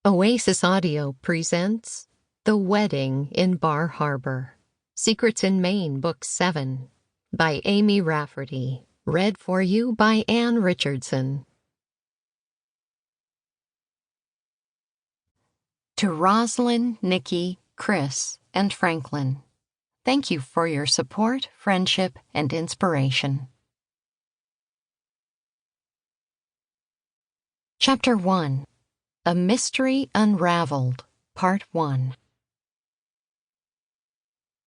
Oasis Audio presents The Wedding in Bar Harbor, Secrets in Maine, Book 7, by Amy Rafferty, read for you by Anne Richardson. To Rosalind, Nikki, Chris, and Franklin, thank you for your support, friendship, and inspiration. Chapter 1. A Mystery Unraveled, Part 1.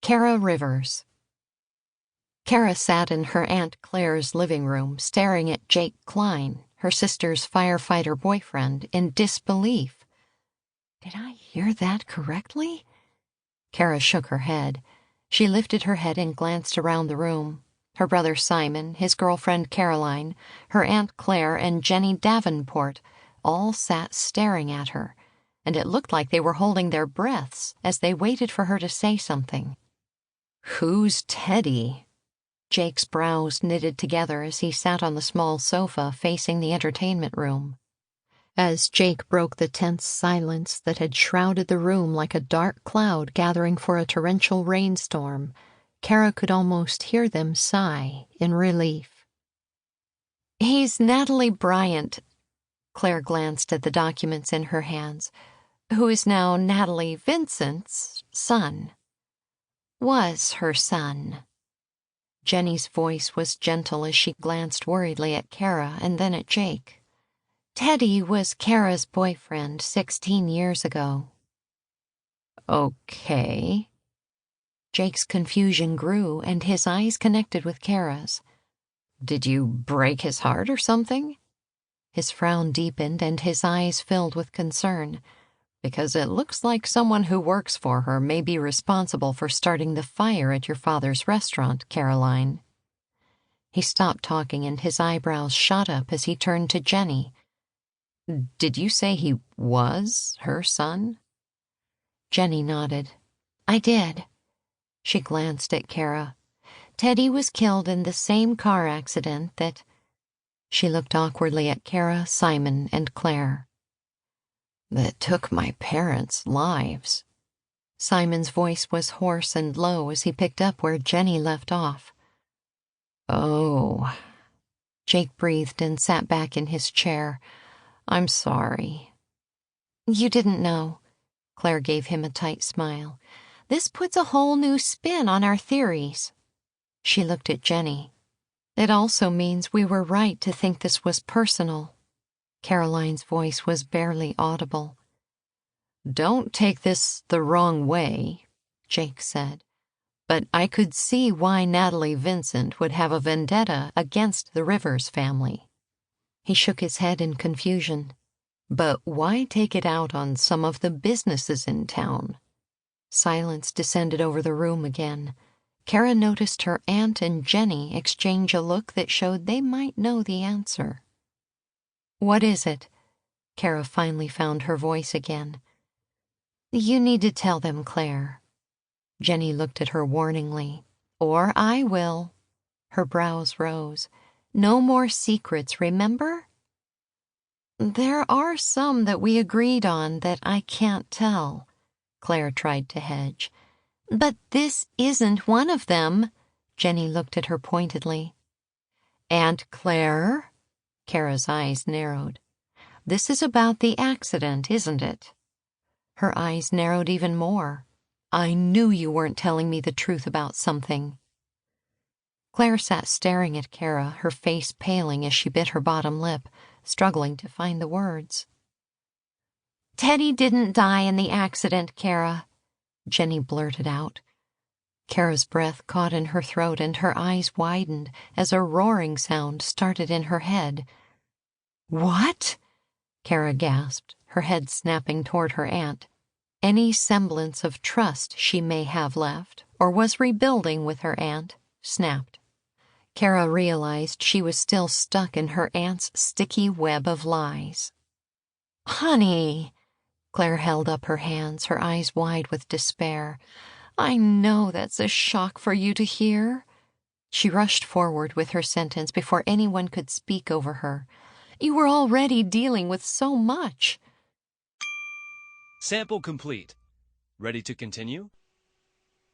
Kara Rivers. Kara sat in her Aunt Claire's living room staring at Jake Klein, her sister's firefighter boyfriend, in disbelief. Did I hear that correctly? Kara shook her head. She lifted her head and glanced around the room. Her brother Simon, his girlfriend Caroline, her Aunt Claire, and Jenny Davenport all sat staring at her, and it looked like they were holding their breaths as they waited for her to say something. "Who's Teddy?" Jake's brows knitted together as he sat on the small sofa facing the entertainment room. As Jake broke the tense silence that had shrouded the room like a dark cloud gathering for a torrential rainstorm, Kara could almost hear them sigh in relief. "He's Natalie Bryant." Claire glanced at the documents in her hands. "Who is now Natalie Vincent's son. Was her son." Jenny's voice was gentle as she glanced worriedly at Kara and then at Jake. "Teddy was Kara's boyfriend 16 years ago." "Okay." Jake's confusion grew and his eyes connected with Kara's. "Did you break his heart or something?" His frown deepened and his eyes filled with concern, because it looks like someone who works for her may be responsible for starting the fire at your father's restaurant, Caroline. He stopped talking and his eyebrows shot up as he turned to Jenny. "Did you say he was her son?" Jenny nodded. "I did." She glanced at Kara. "Teddy was killed in the same car accident that—" She looked awkwardly at Kara, Simon, and Claire. "That took my parents' lives." Simon's voice was hoarse and low as he picked up where Jenny left off. "Oh." Jake breathed and sat back in his chair. "I'm sorry." "You didn't know." Claire gave him a tight smile. "This puts a whole new spin on our theories." She looked at Jenny. "It also means we were right to think this was personal." Caroline's voice was barely audible. "Don't take this the wrong way," Jake said, "but I could see why Natalie Vincent would have a vendetta against the Rivers family." He shook his head in confusion. "But why take it out on some of the businesses in town?" Silence descended over the room again. Kara noticed her aunt and Jenny exchange a look that showed they might know the answer. "What is it?" Kara finally found her voice again. "You need to tell them, Claire." Jenny looked at her warningly. "Or I will." Her brows rose. "No more secrets, remember?" "There are some that we agreed on that I can't tell," Claire tried to hedge. "But this isn't one of them." Jenny looked at her pointedly. "Aunt Claire?" Kara's eyes narrowed. "This is about the accident, isn't it?" Her eyes narrowed even more. "I knew you weren't telling me the truth about something." Claire sat staring at Kara, her face paling as she bit her bottom lip, struggling to find the words. "Teddy didn't die in the accident, Kara," Jenny blurted out. Kara's breath caught in her throat and her eyes widened as a roaring sound started in her head. "What?" Kara gasped, her head snapping toward her aunt. Any semblance of trust she may have left, or was rebuilding with her aunt, snapped. Kara realized she was still stuck in her aunt's sticky web of lies. "Honey," Claire held up her hands, her eyes wide with despair. "I know that's a shock for you to hear." She rushed forward with her sentence before anyone could speak over her. "You were already dealing with so much." Sample complete. Ready to continue?